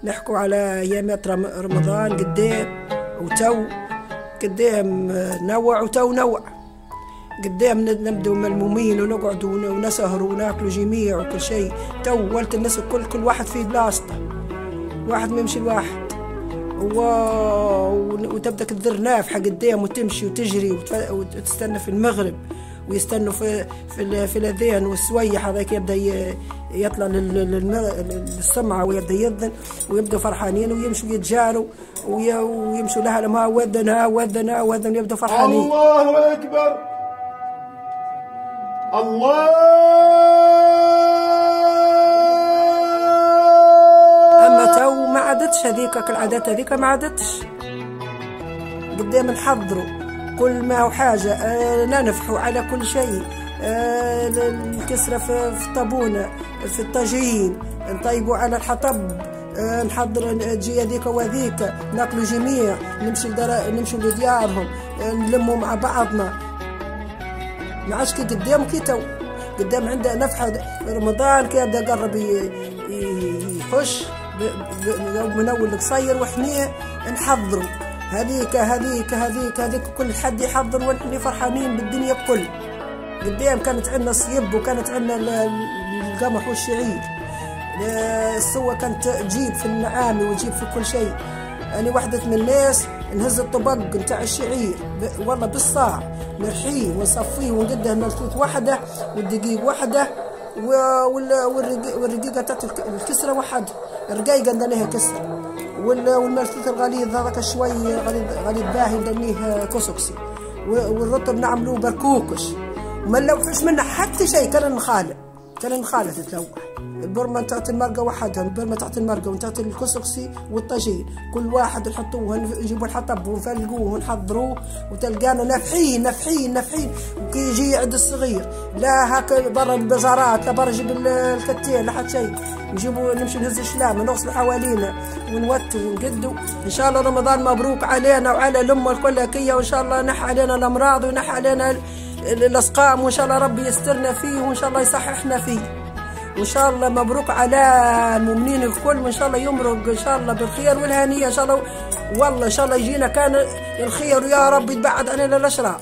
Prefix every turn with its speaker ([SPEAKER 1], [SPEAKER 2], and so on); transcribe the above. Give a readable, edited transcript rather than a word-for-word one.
[SPEAKER 1] نحكوا على ايامات رمضان قدام وتو قدام نوع وتو نوع. قدام نبدو ملمومين ونقعدوا ونسهروا وناكلوا جميع وكل شيء. تو ولت الناس كل واحد في بلاصته، واحد ما يمشي لواحد، وتبدا تذر نافحه قدام وتمشي وتجري وتستنى في المغرب، ويستنوا في الاذان والسويح هذاك يبدا يطلع للسمعه ويبدا يذن، ويبدوا فرحانين ويمشوا يتجاروا ويمشوا لها لما وذن وذن يبدوا فرحانين.
[SPEAKER 2] الله اكبر، الله.
[SPEAKER 1] اما تو ما عادتش هذيك العادات، هذيك ما عادتش. قدام نحضروا كل ما هو حاجه، ننفحوا على كل شيء، الكسره في الطابونه، في الطاجين، نطيبوا على الحطب، نحضر تجي هذيك وهذيك، ناكلوا جميع، نمشوا لديارهم، نلموا مع بعضنا. ما عادش كي قدام وكي تو. قدام عنده نفحه رمضان كي يبدا قرب يخش من اول قصير وحنا نحضروا هذيك كل حد يحضر ونحن فرحانين بالدنيا بكل. قدام كانت عندنا الصيب وكانت عندنا القمح والشعير، السوة كانت تجيب في النعامي وتجيب في كل شيء. أنا وحدة من الناس نهز الطبق نتاع الشعير والله بالصاع، نرحيه ونصفيه وندده ملتوت وحده والدقيق وحده والرقيقة تاعت الكسرة وحده، الرقيقة ندنيها كسرة، والملتوت الغليظ هذاك شوي غليظ باهي ندنيه كسكسي، والرطب نعملوه بركوكش، ما نلوحوش منه حتى شيء. كان نخالة تتلوح. البرمة تاعت المرقة وحدها، البرمة تاعت المرقة وتاعت الكسكسي والطاجين، كل واحد نحطوه نجيبوا الحطب ونفلقوه ونحضروه، وتلقانا نافحين. وكي يجي عند الصغير لا هاك برا البازارات، لا برا جيب الكتين لا حتى شيء، نمشي نهز الشلام نغسلوا حوالينا ونوتوا ونقدوا. ان شاء الله رمضان مبروك علينا وعلى الامه الكل كيا، وان شاء الله نحى علينا الامراض ونحى علينا الاسقام، وان شاء الله ربي يسترنا فيه وان شاء الله يصححنا فيه، وان شاء الله مبروك على المؤمنين الكل، وان شاء الله يمرق ان شاء الله بالخير والهنيه ان شاء الله. والله ان شاء الله يجينا كان الخير يا رب، يتبعد علينا الاشرار.